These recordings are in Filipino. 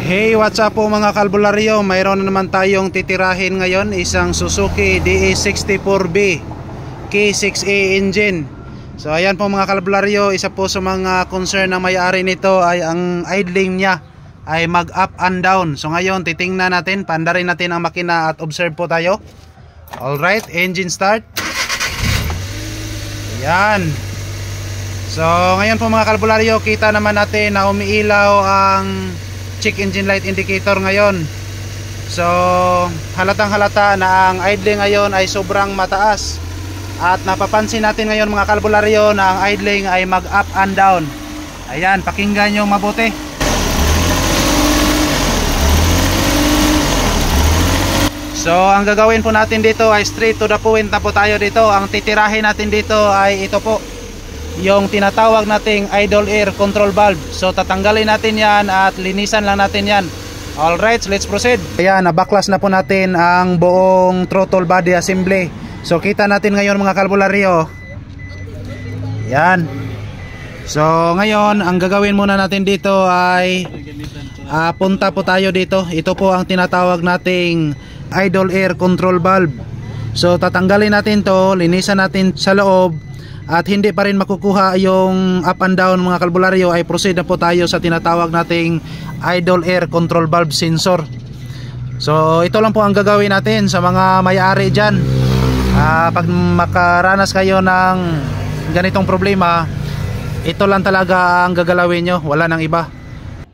Hey, what's up po mga kalbularyo? Mayroon na naman tayong titirahin ngayon, isang Suzuki DE64B K6A engine. So ayan po mga kalbularyo, isa po sa mga concern ng may-ari nito ay ang idling niya ay mag up and down. So ngayon titingnan natin, pandarin natin ang makina at observe po tayo. Alright, engine start. Ayan. So ngayon po mga kalbularyo, kita naman natin na umiilaw ang check engine light indicator ngayon. So halatang halata na ang idling ngayon ay sobrang mataas. At napapansin natin ngayon mga kalbularyo na ang idling ay mag up and down. Ayan, pakinggan nyo mabuti. So ang gagawin po natin dito ay straight to the point na po tayo dito. Ang titirahin natin dito ay ito po, yung tinatawag nating idle air control valve. So tatanggalin natin yan at linisan lang natin yan. Alright, let's proceed. Ayan, nabaklas na po natin ang buong throttle body assembly. So kita natin ngayon mga kalbularyo. Yan. So ngayon ang gagawin muna natin dito ay punta po tayo dito. Ito po ang tinatawag nating idle air control valve. So tatanggalin natin to, linisan natin sa loob. At hindi pa rin makukuha yung up and down mga kalbularyo, ay proceed na po tayo sa tinatawag nating idle air control valve sensor. So ito lang po ang gagawin natin sa mga may-ari dyan. Pag makaranas kayo ng ganitong problema, ito lang talaga ang gagalawin nyo, wala nang iba.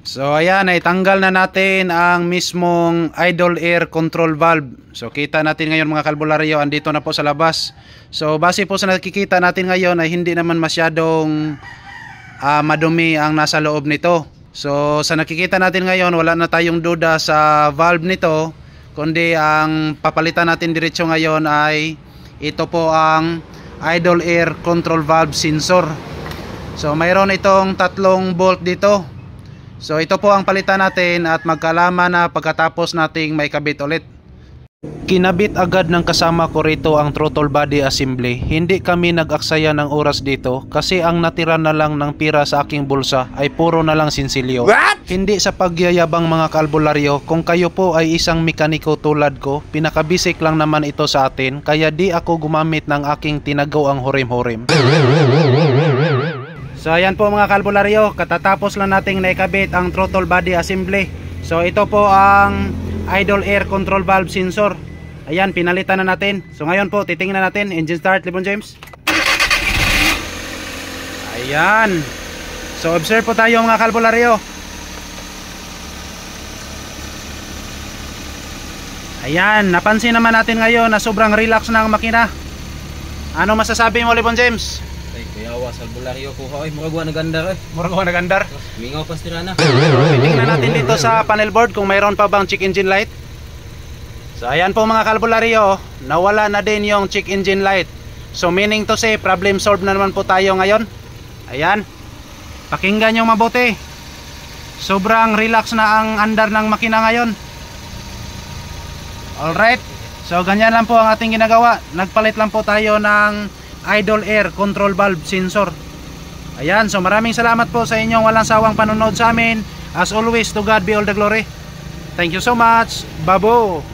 So ayan, ay tanggal na natin ang mismong idle air control valve. So kita natin ngayon mga kalbularyo, andito na po sa labas. So base po sa nakikita natin ngayon ay hindi naman masyadong madumi ang nasa loob nito. So sa nakikita natin ngayon, wala na tayong duda sa valve nito, kundi ang papalitan natin diretso ngayon ay ito po ang idle air control valve sensor. So mayroon itong 3 bolt dito. So ito po ang palitan natin at magkalaman na pagkatapos nating may kabit ulit. Kinabit agad ng kasama ko rito ang throttle body assembly. Hindi kami nag-aksaya ng oras dito kasi ang natira na lang ng pira sa aking bulsa ay puro na lang sinsilyo. What? Hindi sa pagyayabang mga kalbularyo, kung kayo po ay isang mekaniko tulad ko, pinakabisik lang naman ito sa atin, kaya di ako gumamit ng aking tinagaw ang hurim-hurim. So ayan po mga kalbularyo, katatapos lang nating naikabit ang throttle body assembly. So ito po ang idle air control valve sensor. Ayan, pinalitan na natin. So ngayon po titingnan natin. Engine start, Lebron James. Ayan. So observe po tayo mga kalbularyo. Ayan, napansin naman natin ngayon na sobrang relax na ang makina. Ano masasabi mo, Lebron James? Ay, kuya awas albularyo ko. Ay, muragwa na gandar eh. Muragwa na gandar. Mingaw pa stira na. Tingnan natin dito sa panel board kung mayroon pa bang check engine light. So ayan po mga kalbularyo, nawala na din yung check engine light. So meaning to say, problem solved na naman po tayo ngayon. Ayan. Pakinggan nyo mabuti. Sobrang relax na ang andar ng makina ngayon. Alright. So ganyan lang po ang ating ginagawa. Nagpalit lang po tayo ng idle air control valve sensor. Ayan, so maraming salamat po sa inyong walang sawang panonood sa amin. As always, to God be all the glory. Thank you so much. Babo.